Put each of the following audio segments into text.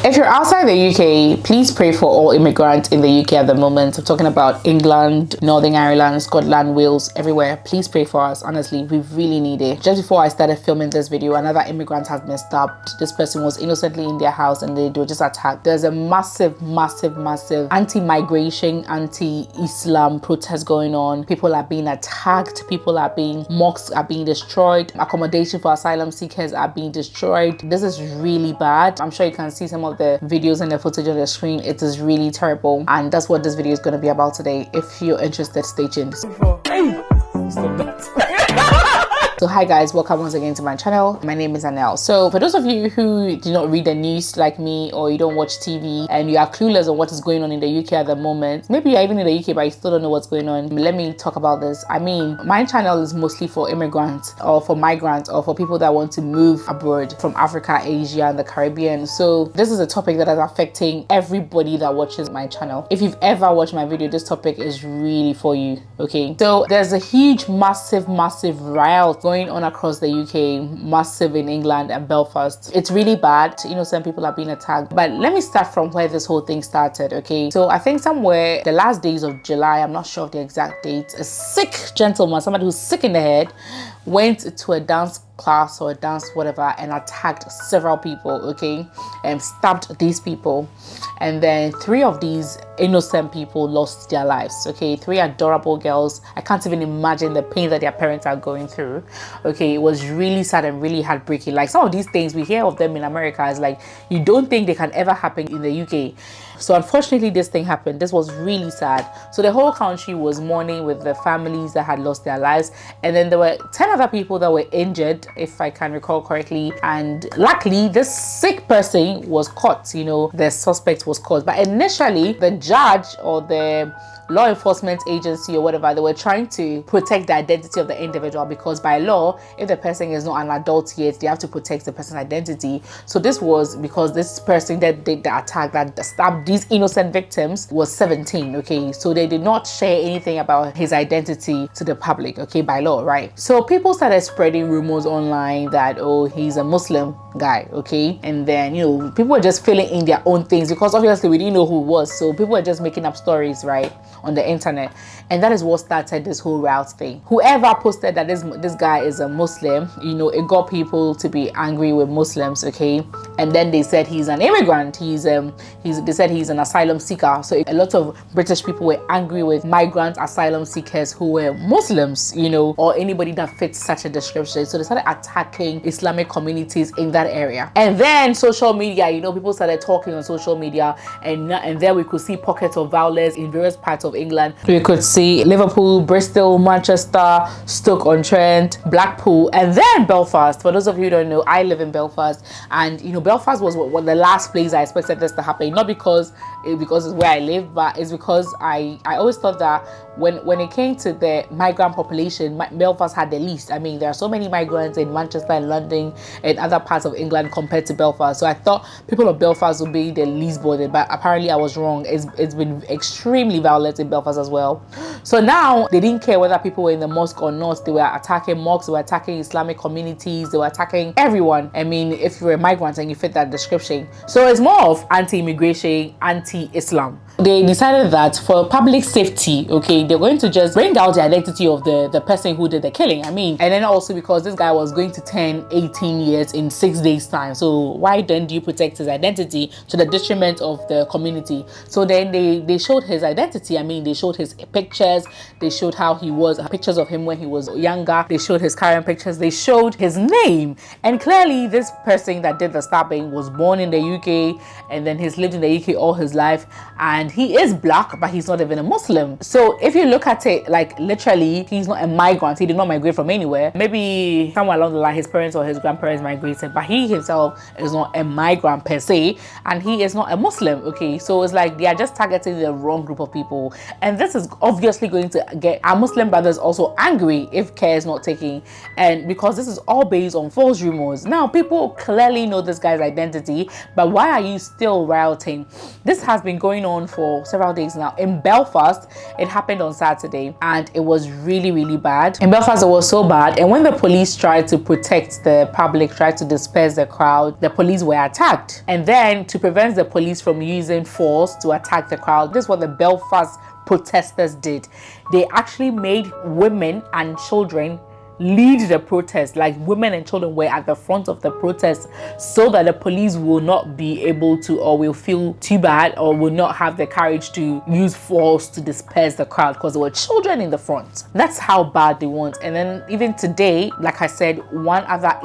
If you're outside the UK, please pray for all immigrants in the UK at the moment. I'm talking about England, Northern Ireland, Scotland, Wales, everywhere. Please pray for us. Honestly, we really need it. Just before I started filming this video, another immigrant has been stabbed. This person was innocently in their house and they were just attacked. There's a massive anti-migration, anti-Islam protest going on. People are being attacked. Mosques are being destroyed. Accommodation for asylum seekers are being destroyed. This is really bad. I'm sure you can see some of the videos and the footage on the screen. It is really terrible, and that's what this video is going to be about today. If you're interested, stay tuned. So hi guys, welcome once again to my channel. My name is Anel. So for those of you who do not read the news like me, or you don't watch TV and you are clueless on what is going on in the UK at the moment, maybe you're even in the UK but you still don't know what's going on, let me talk about this. I mean, my channel is mostly for immigrants or for migrants or for people that want to move abroad from Africa, Asia and the Caribbean. So this is a topic that is affecting everybody that watches my channel. If you've ever watched my video, this topic is really for you, okay? So there's a huge massive riot going on across the UK, massive in England and Belfast. It's really bad. Innocent people are being attacked. But let me start from where this whole thing started, okay? So I think somewhere the last days of July, I'm not sure of the exact date, a sick gentleman, somebody who's sick in the head, went to a dance class or a dance whatever and attacked several people, okay, and stabbed these people, and then 3 of these innocent people lost their lives, okay? 3 adorable girls. I can't even imagine the pain that their parents are going through, okay? It was really sad and really heartbreaking. Like, some of these things we hear of them in America is like, you don't think they can ever happen in the UK. So unfortunately this thing happened. This was really sad. So the whole country was mourning with the families that had lost their lives, and then there were 10 other people that were injured, if I can recall correctly, and luckily this sick person was caught. The suspect was caught, but initially the judge or the law enforcement agency or whatever, they were trying to protect the identity of the individual, because by law, if the person is not an adult yet, they have to protect the person's identity. So this was because this person that did the attack, that stabbed these innocent victims, was 17, okay? So they did not share anything about his identity to the public, okay, by law, right? So people started spreading rumors online that, oh, he's a Muslim guy, okay? And then, people were just filling in their own things, because obviously we didn't know who it was. So people were just making up stories, right, on the internet, and that is what started this whole route thing. Whoever posted that this guy is a Muslim, it got people to be angry with Muslims, okay? And then they said he's an immigrant, they said he's an asylum seeker. So a lot of British people were angry with migrant asylum seekers who were Muslims, or anybody that fits such a description. So they started attacking Islamic communities in that area. And then social media, people started talking on social media, and there we could see pockets of violence in various parts of England. We could see Liverpool, Bristol, Manchester, Stoke-on-Trent, Blackpool, and then Belfast. For those of you who don't know, I live in Belfast, and Belfast was what the last place I expected this to happen. Not because it's where I live, but it's because I always thought that when it came to the migrant population, Belfast had the least. I mean, there are so many migrants in Manchester and London and other parts of England compared to Belfast. So I thought people of Belfast would be the least bothered, but apparently I was wrong. It's been extremely violent in Belfast as well. So now they didn't care whether people were in the mosque or not. They were attacking mosques, they were attacking Islamic communities, they were attacking everyone. I mean, if you're a migrant and you fit that description. So it's more of anti-immigration, anti-Islam. They decided that for public safety, okay, they're going to just bring out the identity of the person who did the killing. I mean, and then also because this guy was going to turn 18 years in 6 days time. So why then do you protect his identity to the detriment of the community? So then they showed his identity. I mean, they showed his pictures, they showed how he was, pictures of him when he was younger, they showed his current pictures, they showed his name, and clearly this person that did the stabbing was born in the UK, and then he's lived in the UK all his life, and he is black, but he's not even a Muslim. So if you look at it, like, literally, he's not a migrant. He did not migrate from anywhere. Maybe somewhere along the line his parents or his grandparents migrated, but he himself is not a migrant per se, and he is not a Muslim, okay? So it's like they are just targeting the wrong group of people, and this is obviously going to get our Muslim brothers also angry if care is not taken, and because this is all based on false rumors. Now people clearly know this guy's identity, but why are you still rioting? This has been going on for for several days now. In Belfast, it happened on Saturday, and it was really, really bad. In Belfast, it was so bad, and when the police tried to protect the public, tried to disperse the crowd, the police were attacked. And then to prevent the police from using force to attack the crowd, this is what the Belfast protesters did. They actually made women and children lead the protest. Like, women and children were at the front of the protest so that the police will not be able to, or will feel too bad, or will not have the courage to use force to disperse the crowd, because there were children in the front. That's how bad they want. And then even today, like I said, one other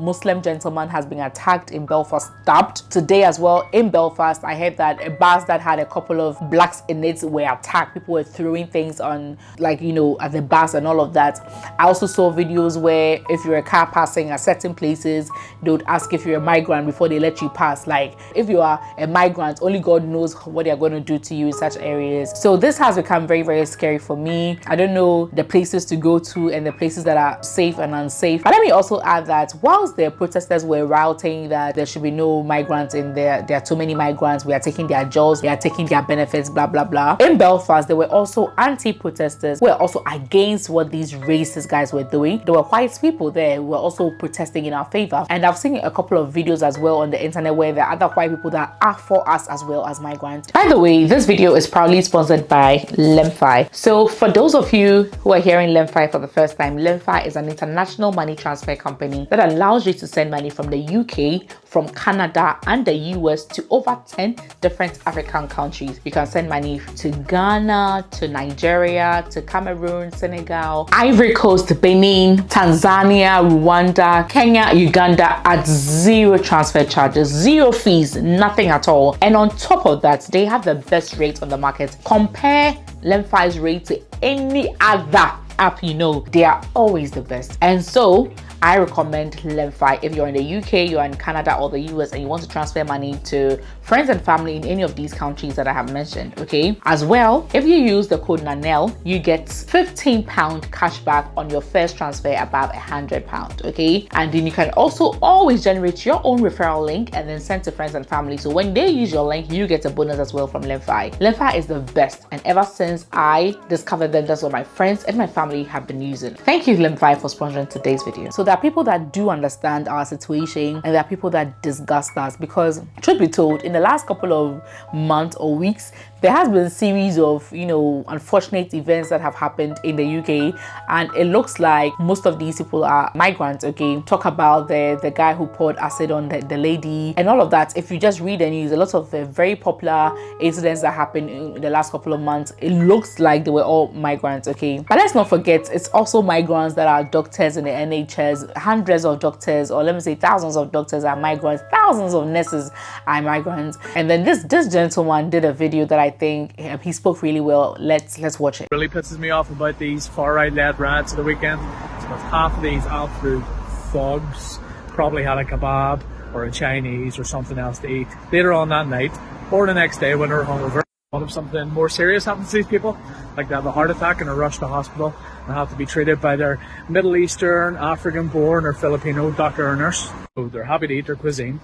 Muslim gentleman has been attacked in Belfast, stabbed. Today as well in Belfast, I heard that a bus that had a couple of blacks in it were attacked. People were throwing things on, like, you know, at the bus and all of that. I also saw videos where if you're a car passing at certain places, they would ask if you're a migrant before they let you pass. Like, if you are a migrant, only God knows what they're going to do to you in such areas. So this has become very, very scary for me. I don't know the places to go to and the places that are safe and unsafe. But let me also add that whilst the protesters were routing that there should be no migrants in there are too many migrants, we are taking their jobs, we are taking their benefits, blah blah blah, in Belfast there were also anti-protesters who were also against what these racist guys were doing. There were white people there who were also protesting in our favor, and I've seen a couple of videos as well on the internet where there are other white people that are for us as well as migrants. By the way, this video is proudly sponsored by Lemfi. So for those of you who are hearing Lemfi for the first time, Lemfi is an international money transfer company that allows you to send money from the UK, from Canada and the US to over 10 different African countries. You can send money to Ghana, to Nigeria, to Cameroon, Senegal, Ivory Coast, Benin, Tanzania, Rwanda, Kenya, Uganda at zero transfer charges, zero fees, nothing at all. And on top of that, they have the best rate on the market. Compare Lemfi's rate to any other app, you know, they are always the best. And so I recommend Lemfi if you're in the UK, you're in Canada or the US, and you want to transfer money to friends and family in any of these countries that I have mentioned, okay? As well, if you use the code NANEL, you get £15 cash back on your first transfer above £100, okay? And then you can also always generate your own referral link and then send to friends and family. So when they use your link, you get a bonus as well from Lemfi. Lemfi is the best, and ever since I discovered them, that's what my friends and my family have been using. Thank you, Lemfi, for sponsoring today's video. So there are people that do understand our situation, and there are people that disgust us, because truth be told, in the last couple of months or weeks, there has been a series of, you know, unfortunate events that have happened in the UK, and it looks like most of these people are migrants, okay? Talk about the guy who poured acid on the lady and all of that. If you just read the news, a lot of very popular incidents that happened in the last couple of months, it looks like they were all migrants, okay? But let's not forget, it's also migrants that are doctors in the NHS. Hundreds of doctors, or let me say thousands of doctors are migrants, thousands of nurses are migrants. And then this gentleman did a video that I think he spoke really well. Let's watch it. Really pisses me off about these far-right led riots of the weekend. It's because half of these absolute thugs probably had a kebab or a Chinese or something else to eat later on that night or the next day when they're hungover. What if something more serious happens to these people, like they have a heart attack and are rushed to hospital and have to be treated by their Middle Eastern, African-born or Filipino doctor or nurse? So they're happy to eat their cuisine,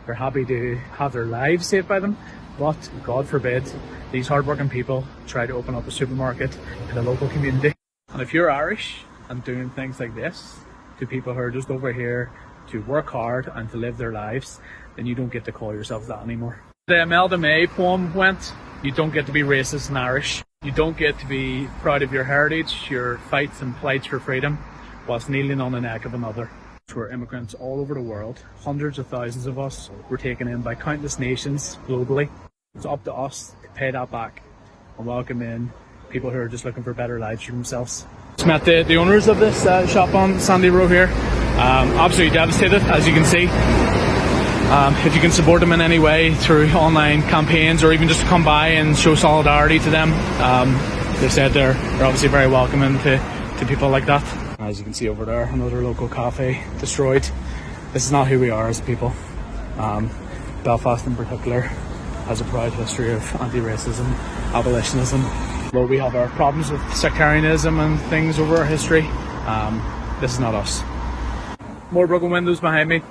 they're happy to have their lives saved by them, but God forbid these hardworking people try to open up a supermarket in the local community. And if you're Irish and doing things like this to people who are just over here to work hard and to live their lives, then you don't get to call yourselves that anymore. The Imelda May poem went, you don't get to be racist and Irish. You don't get to be proud of your heritage, your fights and plights for freedom, whilst kneeling on the neck of another. We're immigrants all over the world. Hundreds of thousands of us were taken in by countless nations globally. It's up to us to pay that back and welcome in people who are just looking for better lives for themselves. Just met the owners of this shop on Sandy Row here. Absolutely devastated, as you can see. If you can support them in any way through online campaigns or even just to come by and show solidarity to them, they said they're obviously very welcoming to people like that. As you can see over there, another local cafe destroyed. This is not who we are as people. Belfast in particular has a proud history of anti-racism, abolitionism. Well, we have our problems with sectarianism and things over our history. This is not us. More broken windows behind me.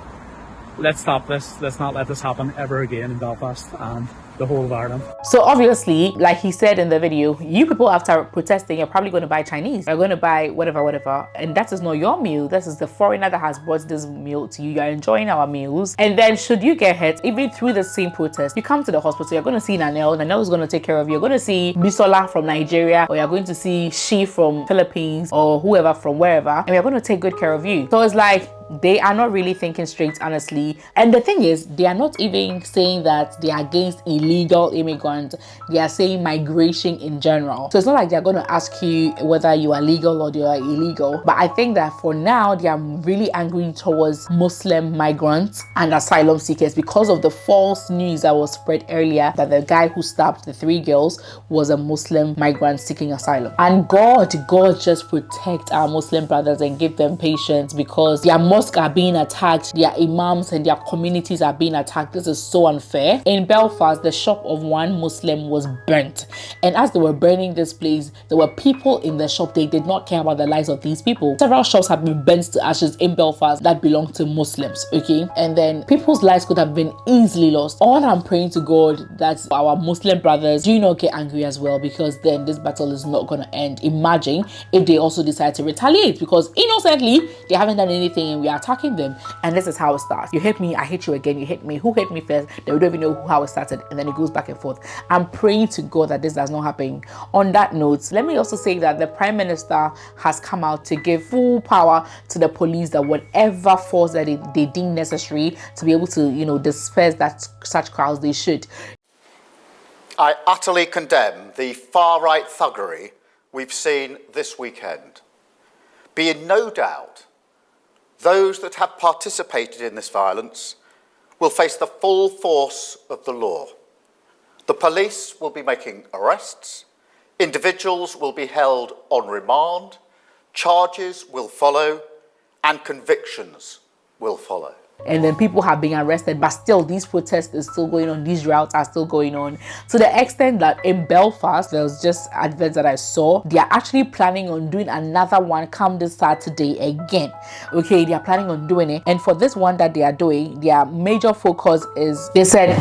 Let's stop this. Let's not let this happen ever again in Belfast. And the whole of Ireland. So obviously, like he said in the video, you people after protesting, you're probably going to buy Chinese. You're going to buy whatever. And that is not your meal. This is the foreigner that has brought this meal to you. You're enjoying our meals. And then should you get hurt, even through the same protest, you come to the hospital, you're going to see Nanel. Nanel is going to take care of you. You're going to see Bisola from Nigeria, or you're going to see She from Philippines, or whoever from wherever. And we're going to take good care of you. So it's like, they are not really thinking straight, honestly. And the thing is, they are not even saying that they are against illegal immigrants. They are saying migration in general. So it's not like they're going to ask you whether you are legal or you are illegal. But I think that for now, they are really angry towards Muslim migrants and asylum seekers because of the false news that was spread earlier that the guy who stabbed the 3 girls was a Muslim migrant seeking asylum. And God just protect our Muslim brothers and give them patience, because their mosques are being attacked, their imams and their communities are being attacked. This is so unfair. In Belfast, the shop of one Muslim was burnt, and as they were burning this place, there were people in the shop. They did not care about the lives of these people. Several shops have been burnt to ashes in Belfast that belong to Muslims, okay? And then people's lives could have been easily lost. All I'm praying to God that our Muslim brothers do not get angry as well, because then this battle is not going to end. Imagine if they also decide to retaliate, because innocently they haven't done anything and we are attacking them, and this is how it starts. You hit me, I hit you again. You hit me, who hit me first? They don't even know how it started, and then it goes back and forth. I'm praying to God that this does not happen. On that note, let me also say that the Prime Minister has come out to give full power to the police, that whatever force that they deem necessary to be able to, disperse that such crowds, they should. I utterly condemn the far-right thuggery we've seen this weekend. Be in no doubt, those that have participated in this violence will face the full force of the law. The police will be making arrests, individuals will be held on remand, charges will follow, and convictions will follow. And then people have been arrested, but still these protests is still going on, these riots are still going on, to the extent that in Belfast, there was just adverts that I saw, they are actually planning on doing another one come this Saturday again. Okay, they are planning on doing it, and for this one that they are doing, their major focus is, they said,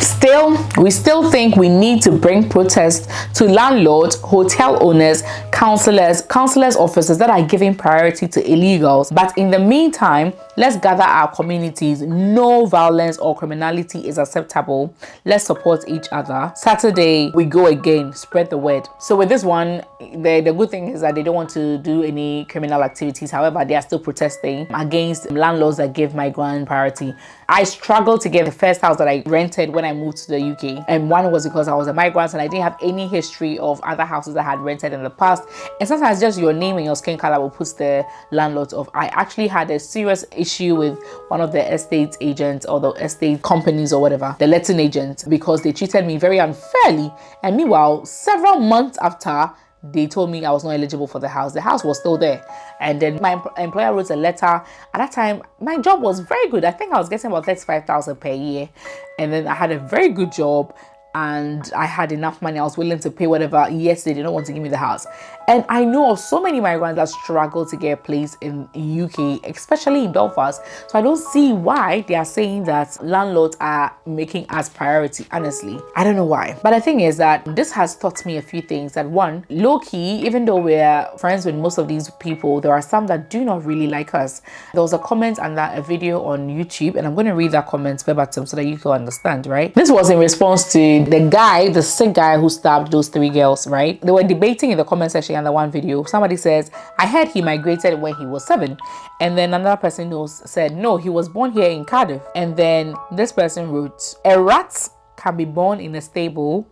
we still think we need to bring protests to landlords, hotel owners, councillors officers that are giving priority to illegals, but in the meantime, let's gather our communities. No violence or criminality is acceptable. Let's support each other. Saturday, we go again. Spread the word. So with this one, the good thing is that they don't want to do any criminal activities. However, they are still protesting against landlords that give migrant priority. I struggled to get the first house that I rented when I moved to the UK. And one was because I was a migrant and I didn't have any history of other houses I had rented in the past. And sometimes just your name and your skin color will put the landlords off. I actually had a serious issue with one of the estate agents or the estate companies or whatever, the letting agents, because they treated me very unfairly. And meanwhile, several months after, they told me I was not eligible for the house was still there. And then my employer wrote a letter. At that time, my job was very good. I think I was getting about 35,000 per year. And then I had a very good job and I had enough money. I was willing to pay whatever. Yes, they didn't want to give me the house. And I know of so many migrants that struggle to get a place in UK, especially in Belfast. So I don't see why they are saying that landlords are making us priority. Honestly, I don't know why. But the thing is that this has taught me a few things. That one, low-key, even though we're friends with most of these people, there are some that do not really like us. There was a comment under a video on YouTube, and I'm going to read that comment verbatim so that you can understand, right? This was in response to the sick guy who stabbed those 3 girls, right? They were debating in the comment section under one video. Somebody says, I heard he migrated when he was 7. And then another person said, no, he was born here in Cardiff. And then this person wrote, a rat can be born in a stable,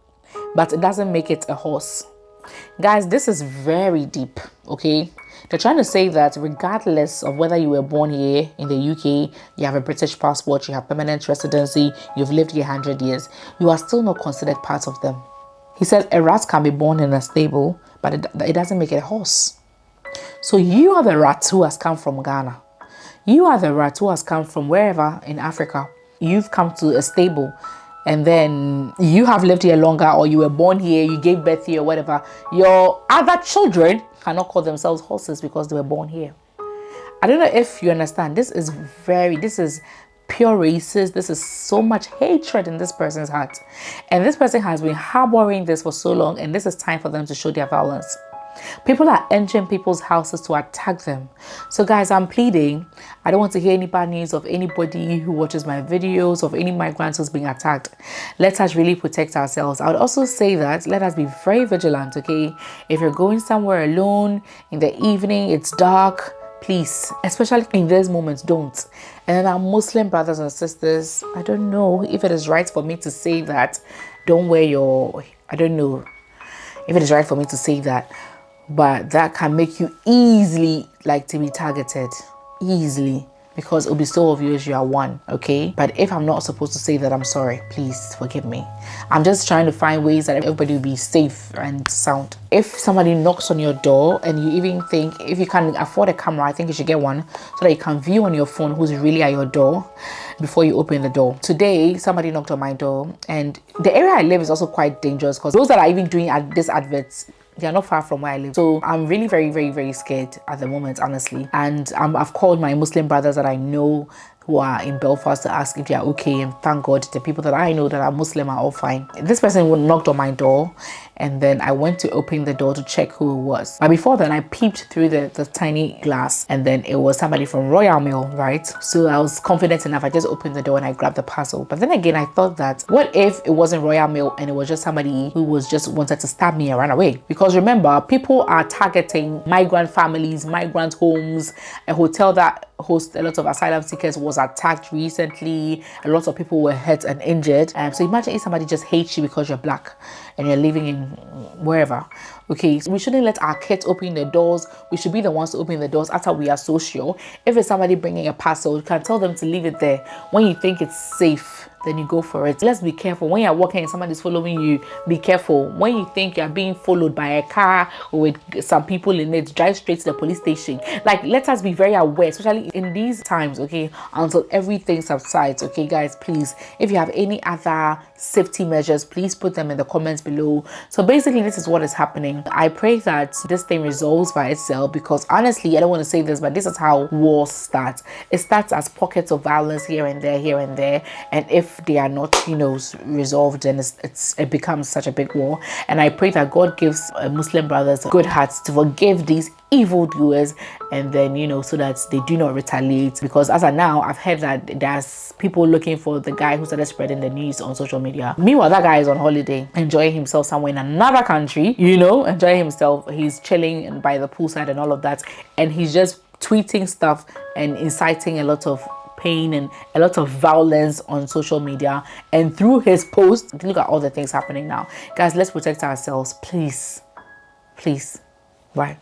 but it doesn't make it a horse. Guys, this is very deep, okay? They're trying to say that regardless of whether you were born here in the UK, you have a British passport, you have permanent residency, you've lived here 100 years, you are still not considered part of them. He said a rat can be born in a stable, but it doesn't make it a horse. So you are the rat who has come from Ghana. You are the rat who has come from wherever in Africa. You've come to a stable, and then you have lived here longer, or you were born here, you gave birth here, or whatever. Your other children cannot call themselves horses because they were born here. I don't know if you understand. This is pure racist. This is so much hatred in this person's heart. And this person has been harboring this for so long, and this is time for them to show their violence. People are entering people's houses to attack them. So guys, I'm pleading. I don't want to hear any bad news of anybody who watches my videos, of any migrants who's being attacked. Let us really protect ourselves. I would also say that let us be very vigilant, okay? If you're going somewhere alone in the evening, it's dark, please, especially in these moments, don't. And then our Muslim brothers and sisters, I don't know if it is right for me to say that. Don't wear your, I don't know if it is right for me to say that. But that can make you easily like to be targeted, easily, because it'll be so obvious you are one, okay? But if I'm not supposed to say that, I'm sorry, please forgive me. I'm just trying to find ways that everybody will be safe and sound. If somebody knocks on your door and you even think, if you can afford a camera, I think you should get one so that you can view on your phone who's really at your door before you open the door. Today, somebody knocked on my door, and the area I live is also quite dangerous because those that are even doing these adverts, they are not far from where I live. So I'm really very scared at the moment, honestly. And I've called my Muslim brothers that I know who are in Belfast to ask if they are okay, and thank God the people that I know that are Muslim are all fine. This person knocked on my door, and then I went to open the door to check who it was. But before then, I peeped through the tiny glass, and then it was somebody from Royal Mail, right? So I was confident enough. I just opened the door and I grabbed the parcel. But then again, I thought that what if it wasn't Royal Mail and it was just somebody who was just wanted to stab me and run away? Because remember, people are targeting migrant families, migrant homes. A hotel that hosts a lot of asylum seekers was attacked recently. A lot of people were hurt and injured. So imagine if somebody just hates you because you're black and you're living in wherever. Okay, so we shouldn't let our kids open the doors. We should be the ones to open the doors after we are so sure. If it's somebody bringing a parcel, you can tell them to leave it there. When you think it's safe, then you go for it. Let's be careful. When you're walking and somebody's following you, be careful. When you think you're being followed by a car or with some people in it, drive straight to the police station. Like, let us be very aware, especially in these times, okay, until everything subsides. Okay, guys, please, if you have any other safety measures, please put them in the comments below. So basically, this is what is happening. I pray that this thing resolves by itself, because honestly, I don't want to say this, but this is how wars start. It starts as pockets of violence here and there, and if they are not, you know, resolved, then it becomes such a big war. And I pray that God gives Muslim brothers good hearts to forgive these evildoers, and then, you know, so that they do not retaliate. Because as of now, I've heard that there's people looking for the guy who started spreading the news on social media. Meanwhile, that guy is on holiday, enjoying himself somewhere in another country, you know, enjoying himself. He's chilling by the poolside and all of that, and he's just tweeting stuff and inciting a lot of pain and a lot of violence on social media. And through his posts, look at all the things happening now. Guys, let's protect ourselves, please. Bye.